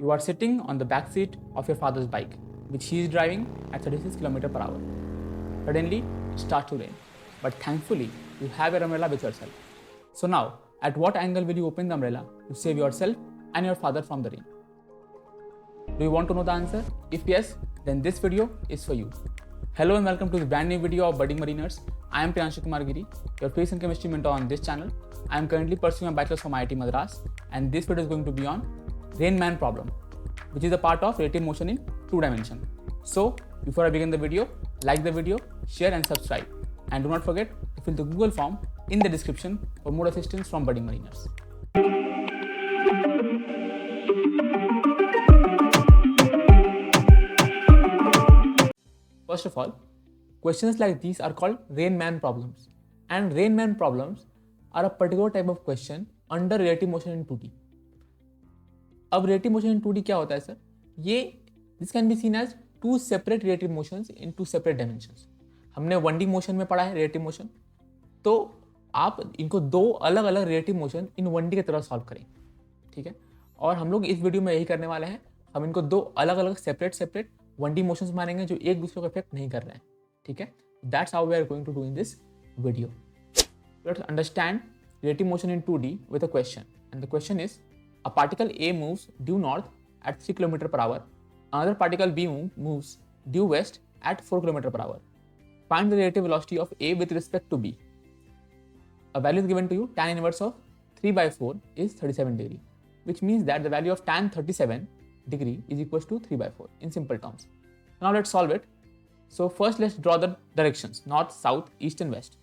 You are sitting on the back seat of your father's bike, which he is driving at 36 km per hour. Suddenly, it starts to rain, but thankfully, you have your umbrella with yourself. So now, at what angle will you open the umbrella to save yourself and your father from the rain? Do you want to know the answer? If yes, then this video is for you. Hello and welcome to this brand new video of Budding Mariners. I am Priyanshu Kumar Giri, your physics and chemistry mentor on this channel. I am currently pursuing a bachelor's from IIT Madras, and this video is going to be on Rain Man problem, which is a part of relative motion in 2 dimension. So, before I begin the video, like the video, share and subscribe. And do not forget to fill the Google form in the description for more assistance from Budding Mariners. First of all, questions like these are called Rain Man problems. And Rain Man problems are a particular type of question under relative motion in 2D. अब relative motion in 2D क्या होता है sir? This can be seen as two separate relative motions in two separate dimensions. हमने 1D motion में पढ़ा है relative motion, तो आप इनको दो अलग अलग relative motion इन 1D की तरह सॉल्व करें, ठीक है? और हम लोग इस वीडियो में यही करने वाले हैं, हम इनको दो अलग अलग सेपरेट 1D motions मानेंगे जो एक दूसरे को इफेक्ट नहीं कर रहे हैं, ठीक है? That's how we are going to do in this video. Let's understand relative motion in 2D with a question, and the question is: a particle A moves due north at 3 km per hour. Another particle B moves due west at 4 km per hour. Find the relative velocity of A with respect to B. A value is given to you. Tan inverse of 3 by 4 is 37 degree, which means that the value of tan 37 degree is equals to 3 by 4 in simple terms. Now let's solve it. So first let's draw the directions: north, south, east and west.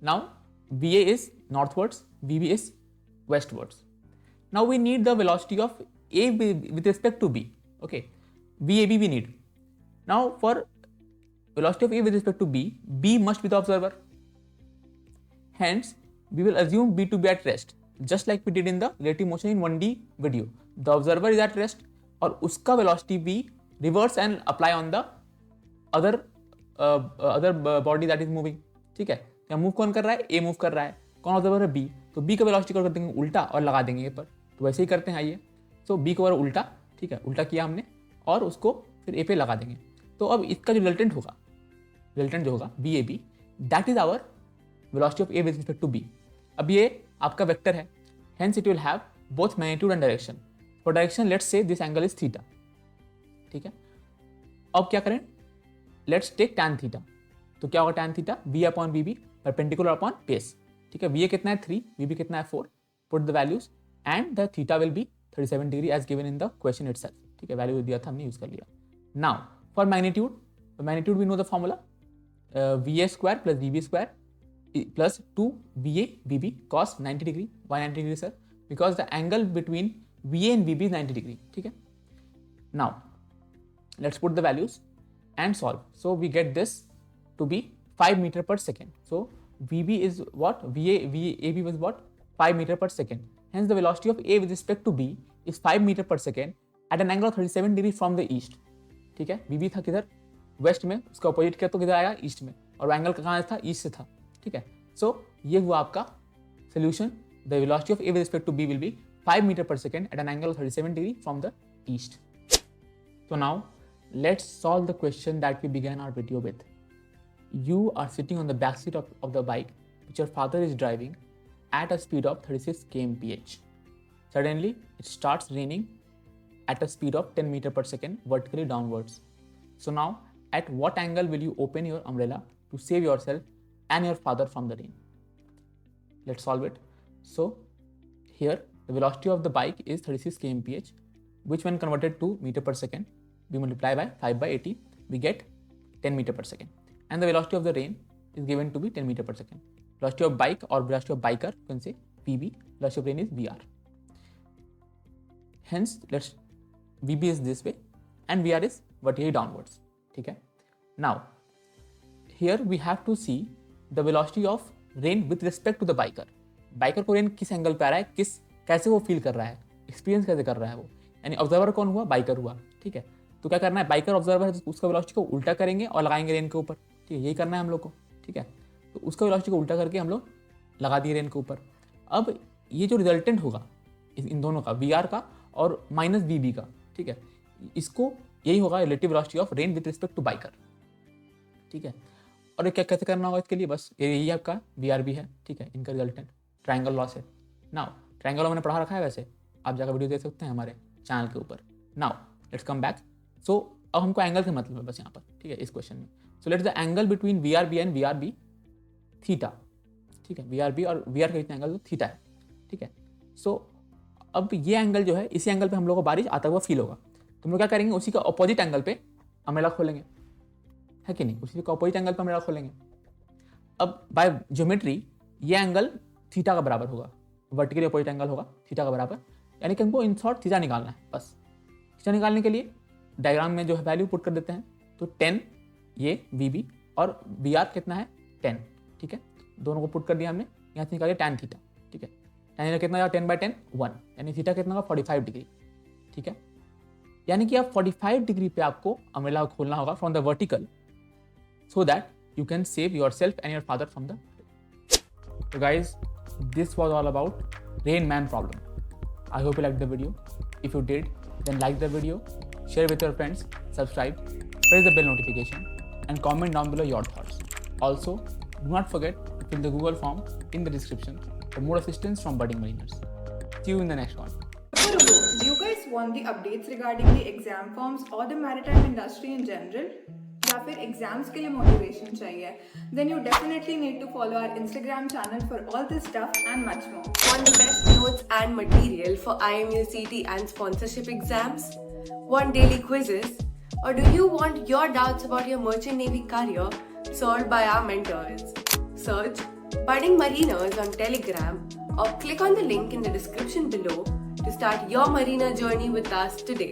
Now VA is northwards, VB is westwards. Now we need the velocity of A with respect to B. Okay, VAB we need. Now for velocity of A with respect to B, B must be the observer. Hence, we will assume B to be at rest, just like we did in the relative motion in 1D video. The observer is at rest और उसका velocity B reverse and apply on the other body that is moving. ठीक है, यहाँ move कौन कर रहा है? A move कर रहा है. कौन ऑब्जर्वर है? B. तो B का वेलोसिटी कर देंगे उल्टा और लगा देंगे ए पर. तो वैसे ही करते हैं, आइए. सो B को और उल्टा, ठीक है, उल्टा किया हमने और उसको फिर ए पे लगा देंगे. तो अब इसका जो रिजल्टेंट जो होगा VAB, that is our velocity of A with respect to B. अब ये आपका वेक्टर है, hence it will have both magnitude and direction. For direction let's say this angle is theta, ठीक है. अब क्या करें? Let's take tan theta. तो क्या होगा tan theta? V upon BB perpendicular upon base, ठीक है. VA कितना है 3, VB कितना है 4. Put the values and the theta will be 37 degree as given in the question itself, ठीक है. वैल्यू दिया था, हमने यूज कर लिया. Now for magnitude we know the formula VA square plus VB square plus 2 VA BB cos 90 degree. Why 90 degree sir? Because the angle between VA and BB is 90 degree, ठीक है. Now let's put the values and solve. So we get this to be 5 meter per second. So VB is what? VAB was what? 5 meter per second. Hence the velocity of A with respect to B is 5 meter per second at an angle of 37 degree from the east. ठीक है, BB था किधर? Waste में, उसका opposite किया तो किधर आएगा? ईस्ट में. और एंगल कहाँ था? ईस्ट से था, ठीक है. सो ये हुआ आपका solution. The velocity of A with respect to B will be 5 meter per second at an angle of 37 degree from the east. So now let's solve the question that we began our video with. You are sitting on the back seat of the bike which your father is driving at a speed of 36 kmph. Suddenly, it starts raining at a speed of 10 meter per second vertically downwards. So now, at what angle will you open your umbrella to save yourself and your father from the rain? Let's solve it. So here, the velocity of the bike is 36 kmph, which when converted to meter per second, we multiply by 5 by 80, we get 10 meter per second. And the velocity of the rain is given to be 10 meter per second. Velocity of bike or velocity of biker, you can say VB, velocity of rain is VR. Hence, VB is this way and VR is vertically downwards. ठीक है. Now, here we have to see the velocity of rain with respect to the biker. Biker को rain किस angle पे आ रहा है, कैसे वो feel कर रहा है, एक्सपीरियंस कैसे कर रहा है वो. यानी ऑब्जर्वर कौन हुआ? बाइकर हुआ, ठीक है. तो क्या करना है? बाइकर ऑब्जर्वर है तो उसका वेलोसिटी को उल्टा करेंगे और लगाएंगे रेन के ऊपर, ठीक है. यही करना है हम लोग को, ठीक है. तो उसका वेलोसिटी को उल्टा करके हम लोग लगा दिए रेन के ऊपर. अब ये जो रिजल्टेंट होगा इन दोनों का, VR का और माइनस VB का, ठीक है, इसको यही होगा relative velocity of rain with respect to biker, ठीक है। और ये क्या कैसे करना होगा इसके लिए, बस यही आपका VRB है, ठीक है, इनका रिजल्टेंट ट्रायंगल लॉस है। नाउ ट्रायंगल लॉ मैंने पढ़ा रखा है, वैसे आप जाकर वीडियो देख सकते हैं हमारे चैनल के ऊपर। Now let's come back. So अब हमको एंगल का मतलब है बस यहाँ पर, ठीक है, इस क्वेश्चन में। So let's the angle between VRB and VRB theta, ठीक है, VRB और VR का इतना एंगल थीटा है, ठीक है। सो अब ये एंगल जो है, इसी एंगल पे हम लोग को बारिश आता हुआ फील होगा, तो हम लोग क्या करेंगे, उसी का अपोजिट एंगल पे अम्ब्रेला खोलेंगे, है कि नहीं, उसी का अपोजिट एंगल पे अम्ब्रेला खोलेंगे। अब बाय ज्योमेट्री ये एंगल थीटा का बराबर होगा, वर्टिकली अपोजिट एंगल होगा थीटा का बराबर, यानी कि हमको इन शॉर्ट थीटा निकालना है। बस थीटा निकालने के लिए डायग्राम में जो है वैल्यू पुट कर देते हैं, तो 10 ये VB और VR कितना है 10, ठीक है, दोनों को पुट कर दिया हमने, यहाँ से निकालिए tan थीटा, ठीक है, tan कितना होगा 10/10 1, यानी थीटा कितना होगा 45 डिग्री, ठीक है। यानी कि आप 45 डिग्री पे आपको अम्ब्रेला खोलना होगा from the vertical, so that you can save yourself and your father from the rain. So guys, this was all about Rain Man problem. I hope you liked the video. If you did, then like the video, share with your friends, subscribe, press the bell notification, and comment down below your thoughts. Also, do not forget to fill the Google form in the description for more assistance from budding mariners. See you in the next one. Do you guys want the updates regarding the exam forms or the maritime industry in general? या फिर exams के लिए motivation चाहिए, then you definitely need to follow our Instagram channel for all this stuff and much more. Want the best notes and material for IMU CT and sponsorship exams? Want daily quizzes? Or do you want your doubts about your merchant navy career solved by our mentors? Search Budding Mariners on Telegram or click on the link in the description below to start your mariner journey with us today.